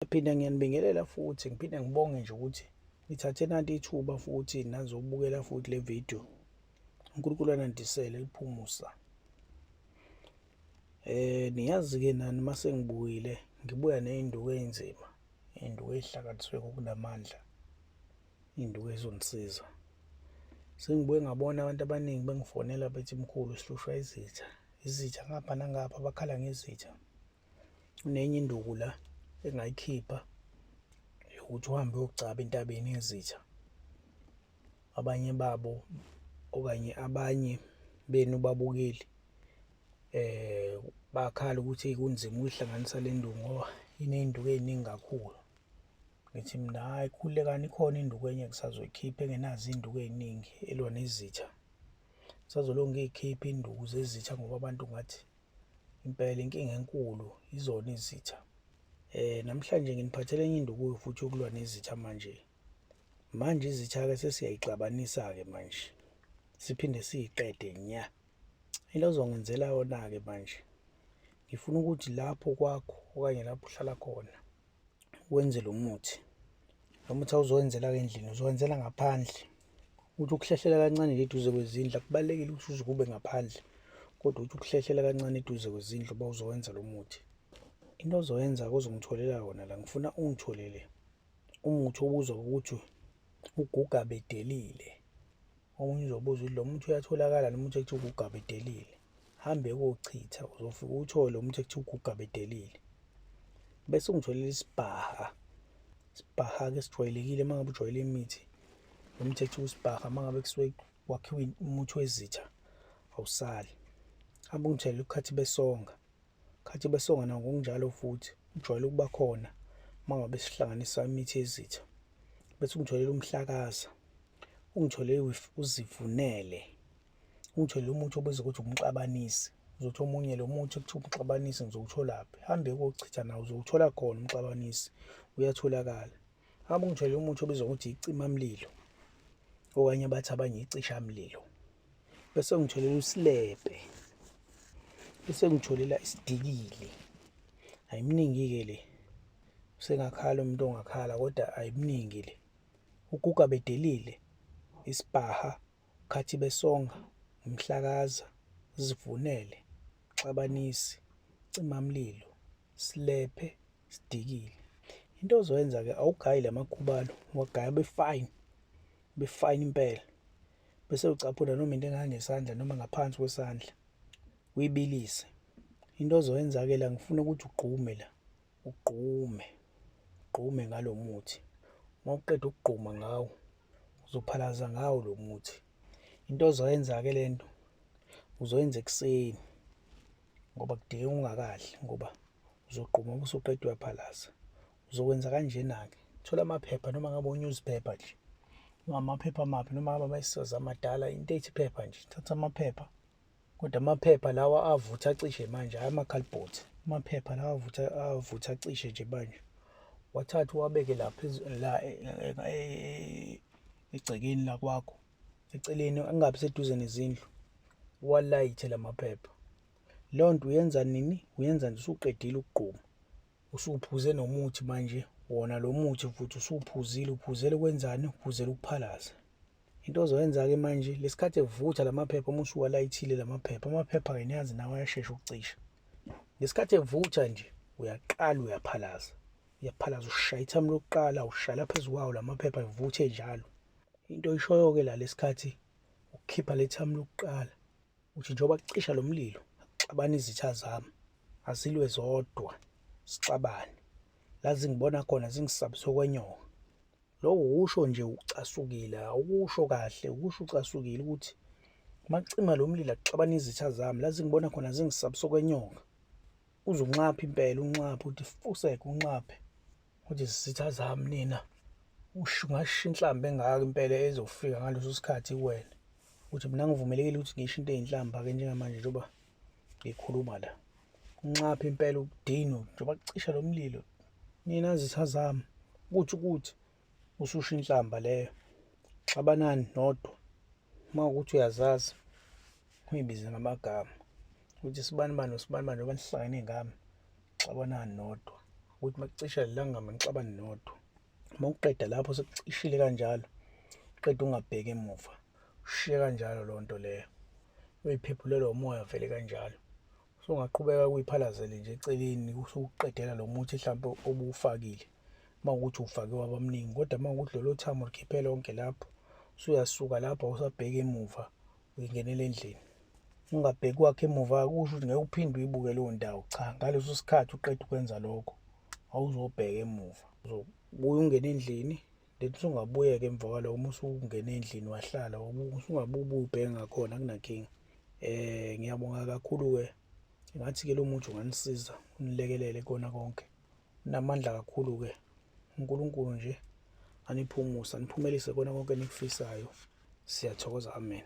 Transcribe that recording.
Ngiyaphinda ngiyanibingelela futhi ngiphinde ngibonge nje ukuthi ngithathe nanti ithuba futhi nazobukela futhi le video. uNkulunkulu anandisele liphumusa. Niyazi-ke nani mase ngibuyile ngibuya ney'nduku ey'nzima, iy'nduku ey'hlakaniswe ngokunamandla, iy'nduku ezonisiza. Sengibuye ngabona abantu abaningi bengifonela bethi mkhulu sihlushwa izitha ngapha nangapha bakhala ngezitha. Kunenye induku la engayikhipha ukuthi uhambe uyogcaba entabeni yezitha. Abanye babo okanye abanye benu babukeli bakhala ukuthi kunzima ukuyihlanganisa le nduku ngoba iney'nduku ey'ningi kakhulu. Ngithi mina hhayi khulekani, ikhona induku enye ngisazoyikhipha engenazo iy'nduku ey'ningi elwa nezitha. Ngisazolokhu ngiyikhipha iy'nduku zezitha ngoba abantu ngathi impela inkinga enkulu izona izitha. Namhlanje nginiphathele enye induku futhi yokulwa nezitha manje. Manje izitha-ke sesiyayixabanisa-ke manje, siphinde siyiqede nya. Into ozongenzela yona-ke manje, ngifuna ukuthi lapho kwakho okanye lapho uhlala khona wenze lo muthi. Lo muthi awuzowenzela-ke endlini, uzowenzela ngaphandle uthi ukuhlehlela kancane le eduze kwezindlu. Akubalulekile ukuthi uze kube ngaphandle, kodwa uthi ukuhlehlela kancane eduze kwezindlu uba uzowenza lo muthi. Into ozoyenza-ke ozongitholela wona la, ngifuna ungitholele umuthi obuzwa ukuthi uguga bedelile. Omunye uzobuza ukuthi lo muthi uyatholakala, lo muthi ekuthiwa uguga bedelile. Hambe kochitha uzofika uwuthole lo muthi ekuthiwa uguga bedelile. Bese ungitholela isibhaha. Isibhaha-ke sijwayelekile uma ngabe ujwayele imithi. Lo muthi ekuthiwa isibhaha uma ngabe kusuke wakhiwe umuthi wezitha awusali. Hambe ungitholela ukhathi besonga. Ukhathi besonga nawo ngokunjalo futhi ujwayele ukuba khona uma ngabe sihlanganisa imithi yezitha. Bese ungitholela umhlakaza, ungitholele uzivunele, ungitholele umuthi obizwa ukuthi umxabanisi. Uzothi omunye lo muthi ekuthiwa umxabanisi ngizowutholaphi? Hambe kochitha nawo uzowuthola khona umxabanisi, uyatholakala. Hambe ungitholele umuthi obizwa ukuthi icimamlilo, okanye bathi abanye icishamlilo. Bese ngitholela usilebhe, bese ngitholela isidikili. Ayiminingi-ke le, usengakhala umuntu ongakhala kodwa ayiminingi le. Uguga bedelile, isibhaha, ukhathi besonga, umhlakaza, zivunele, xabanisi, cimamlilo, silebhe, sidikile. Into ozoyenza-ke awugayi la makhubalo, wagaya befine impela. Bese ucaphuna noma into engangesandla noma ngaphansi kwesandla, uyibilise. Into ozoyenza-ke la, ngifuna ukuthi ugqume la, ugqume ngalo muthi. Uma uqeda ukugquma ngawo, uzophalaza ngawo lo muthi. Into ozoyenza-ke le nto, uzoyenza ekuseni ngoba kudingeka ungakadli, ngoba uzogquma usuqeda uyaphalaza. Uzokwenza kanjena-ke, thola amaphepha noma ngabe u-newspaper nje, amaphepha amaphi noma ngabe amasazi amadala, into ethi iphepha nje. Thatha amaphepha, kodwa amaphepha lawa avutha acishe manje, hhayi amakhalibhothi. Amaphepha lawa avutha acishe nje manje. Wathatha uwabeke lapha la egcekeni la kwakho, eceleni, angabi seduze nezindlu, uwalayithe la maphepha. Leyo nto uyenza nini? Uyenza nje usuqedile ukugquma, usuphuze nomuthi manje. Wona lo muthi futhi usuphuzile, uphuzele ukwenzani? Uphuzele ukuphalaza. Into ozoyenza-ke manje, lesikhathi evutha la maphepha, uma usuwalayithile la maphepha, amaphepha-ke niyazi nawo ayashesha ukucisha. Ngesikhathi evutha nje uyaqala uyaphalaza, ushaya ithamu lokuqala, ushaya phezu kwawo la maphepha evuthe njalo. Into oyishoyo-ke la lesikhathi ukukhipha lethamu lokuqala, uthi njengoba kucisha lo mlilo, xabana izitha zami, azilwe zodwa, zixabane. La zingibona khona zingisabisa okwenyonga. Lokho usho nje ucasukile, awukusho kahle, ukusho ucasukile ukuthi uma kucima lo mlilo akuxabana izitha zami, la zingibona khona zingisabisa okwenyonga. Uze unxaphe impela, unxaphe uthi fuseke, unxaphe uthi izitha zami nina. Ungasho inhlamba engaka impela ezofika ngaleso sikhathi kuwena. Uthi mina ngivumelekile ukuthi ngisho into eyinhlamba-ke njengamanje njengoba ngikhuluma la. Unxaphe impela udinwe njengoba kucisha lo mlilo. Nina zitha zami, ukuthi ususho inhlamba leyo. Xabanani nodwa. Uma ukuthi uyazazi, uyibize ngamagama. Uthi sibanibani nosibanibani njengoba nihlangene ngami, xabanani nodwa. ukuthi makucisha lelangama nixabane nodwa. Uma uqeda lapho sekucishile kanjalo, qeda ungabheki emuva, ushiye kanjalo loo nto leyo, uyiphephulelwa umoya vele kanjalo. Ungaqhubeka uyiphalazele nje eceleni usuqedela lo muthi mhlawumbe obuwufakile, uma ukuthi ufake wabamningi, kodwa uma ukuthi lolo thamo likhiphe lonke lapho, usuyasuka lapho awusabheki emuva, uyingenela endlini. Ungabheki wakhe emuva akusho ukuthi ngeke uphinde uyibuke leyo ndawo, cha, ngaleso sikhathi uqeda ukwenza lokho awuzobheka emuva, uzobuya ungene endlini, then usungabuye-ke emva kwalokho uma usungene endlini wahlala usungabuye ubheke ngakhona, akunankinga. Ngiyabonga kakhulu-ke, ngathi-ke lo muthi unganisiza unilekelele kona konke, unamandla kakhulu-ke. uNkulunkulu nje aniphe umusa, niphumelise kona konke enikufisayo. Siyathokoza, amen.